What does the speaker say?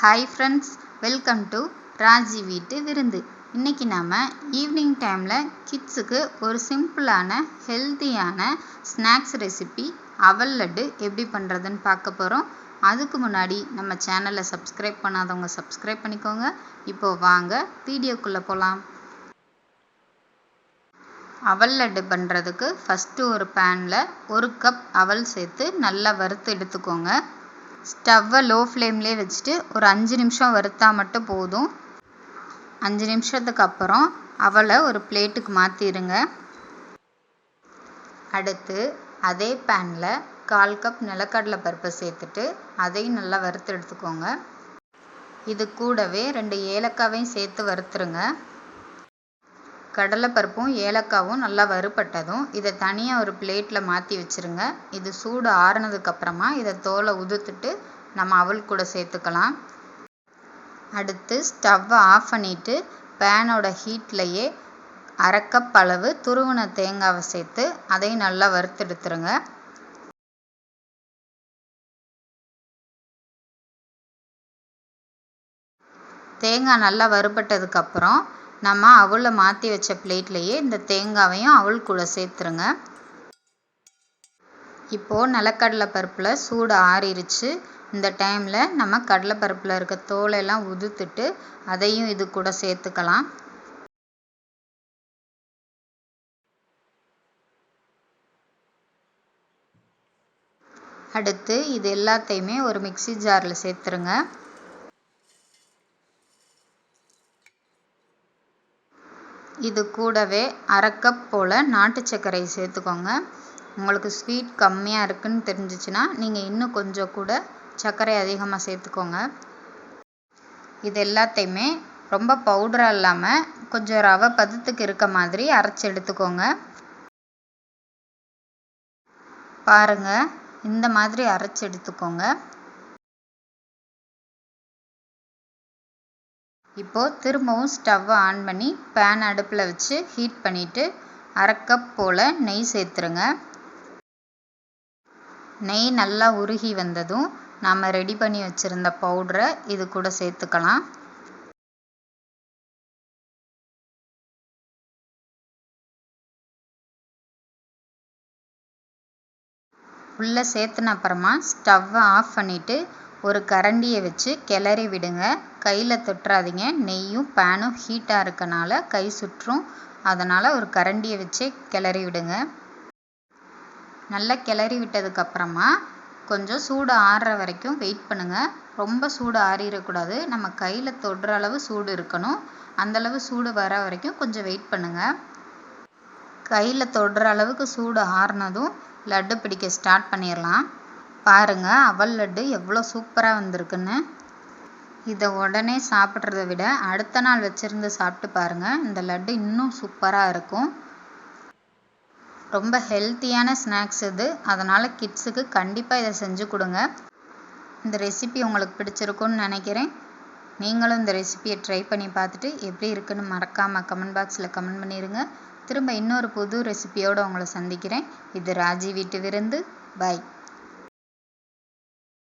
Hi friends, welcome to Raji வீட்டு விருந்து. இன்றைக்கி நாம் ஈவினிங் டைமில் கிட்ஸுக்கு ஒரு சிம்பிளான ஹெல்த்தியான ஸ்நாக்ஸ் ரெசிபி அவல் லட்டு எப்படி பண்ணுறதுன்னு பார்க்க போகிறோம். அதுக்கு முன்னாடி நம்ம சேனலை சப்ஸ்கிரைப் பண்ணாதவங்க சப்ஸ்கிரைப் பண்ணிக்கோங்க. இப்போது வாங்க வீடியோக்குள்ளே போகலாம். அவல் லட்டு பண்ணுறதுக்கு ஃபஸ்ட்டு ஒரு பேனில் 1 கப் அவல் சேர்த்து நல்லா வறுத்து எடுத்துக்கோங்க. ஸ்டவ்வை லோ ஃப்ளேம்லேயே வச்சுட்டு ஒரு 5 நிமிஷம் வறுத்தா மட்டும் போதும். 5 நிமிஷத்துக்கு அப்புறம் அவலை ஒரு பிளேட்டுக்கு மாற்றிடுங்க. அடுத்து அதே பேனில் 1/4 கப் நிலக்கடலை பருப்பை சேர்த்துட்டு அதையும் நல்லா வறுத்து எடுத்துக்கோங்க. இது கூடவே 2 ஏலக்காவையும் சேர்த்து வறுத்துருங்க. கடலைப்பருப்பும் ஏலக்காவும் நல்லா வறுபட்டதும் இதை தனியாக ஒரு பிளேட்டில் மாற்றி வச்சுருங்க. இது சூடு ஆறுனதுக்கப்புறமா இதை தோலை உதுத்துட்டு நம்ம அவல் கூட சேர்த்துக்கலாம். அடுத்து ஸ்டவ்வை ஆஃப் பண்ணிவிட்டு பேனோட ஹீட்லேயே 1/2 கப் அளவு துருவின தேங்காவை சேர்த்து அதையும் நல்லா வறுத்தெடுத்துருங்க. தேங்காய் நல்லா வறுபட்டதுக்கப்புறம் நம்ம அவலை மாற்றி வச்ச பிளேட்லேயே இந்த தேங்காவையும் அவல் கூட சேர்த்துருங்க. இப்போது நிலக்கடலை பருப்பில் சூடு ஆறிடுச்சு. இந்த டைமில் நம்ம கடலைப்பருப்பில் இருக்க தோலெல்லாம் உதுத்துட்டு அதையும் இது கூட சேர்த்துக்கலாம். அடுத்து இது எல்லாத்தையுமே ஒரு மிக்ஸி ஜாரில் சேர்த்துருங்க. இது கூடவே 1/2 கப் போல் நாட்டு சர்க்கரை சேர்த்துக்கோங்க. உங்களுக்கு ஸ்வீட் கம்மியாக இருக்குன்னு தெரிஞ்சிச்சுன்னா நீங்கள் இன்னும் கொஞ்சம் கூட சர்க்கரை அதிகமாக சேர்த்துக்கோங்க. இது எல்லாத்தையுமே ரொம்ப பவுடராக இல்லாமல் கொஞ்சம் ரவை பதத்துக்கு இருக்க மாதிரி அரைச்சி எடுத்துக்கோங்க. பாருங்கள், இந்த மாதிரி அரைச்சி எடுத்துக்கோங்க. இப்போது திரும்பவும் ஸ்டவ்வை ஆன் பண்ணி பேன் அடுப்பில் வச்சு ஹீட் பண்ணிவிட்டு 1/2 கப் போல் நெய் சேர்த்துருங்க. நெய் நல்லா உருகி வந்ததும் நாம் ரெடி பண்ணி வச்சுருந்த பவுடரை இது கூட சேர்த்துக்கலாம். உள்ளே சேர்த்துன அப்புறமா ஸ்டவ்வை ஆஃப் பண்ணிவிட்டு ஒரு கரண்டியை வச்சு கிளறி விடுங்க. கையில் தொட்டுறாதீங்க, நெய்யும் பேனும் ஹீட்டாக இருக்கனால கை சுற்றும். அதனால் ஒரு கரண்டியை வச்சு கிளறி விடுங்க. நல்லா கிளறி விட்டதுக்கப்புறமா கொஞ்சம் சூடு ஆறுற வரைக்கும் வெயிட் பண்ணுங்கள். ரொம்ப சூடு ஆறிடக்கூடாது, நம்ம கையில் தொடுற அளவு சூடு இருக்கணும். அந்தளவு சூடு வர வரைக்கும் கொஞ்சம் வெயிட் பண்ணுங்கள். கையில் தொடுற அளவுக்கு சூடு ஆறுனதும் லட்டு பிடிக்க ஸ்டார்ட் பண்ணிடலாம். பாருங்கள், அவல் லட்டு எவ்வளோ சூப்பராக வந்திருக்குன்னு. இதை உடனே சாப்பிட்றத விட அடுத்த நாள் வச்சுருந்து சாப்பிட்டு பாருங்கள், இந்த லட்டு இன்னும் சூப்பராக இருக்கும். ரொம்ப ஹெல்த்தியான ஸ்நாக்ஸ் இது, அதனால் கிட்ஸுக்கு கண்டிப்பாக இதை செஞ்சு கொடுங்க. இந்த ரெசிபி உங்களுக்கு பிடிச்சிருக்குன்னு நினைக்கிறேன். நீங்களும் இந்த ரெசிபியை ட்ரை பண்ணி பார்த்துட்டு எப்படி இருக்குன்னு மறக்காமல் கமெண்ட் பாக்ஸில் கமெண்ட் பண்ணிடுங்க. திரும்ப இன்னொரு புது ரெசிபியோடு உங்களை சந்திக்கிறேன். இது ராஜி வீட்டு விருந்து. பாய்.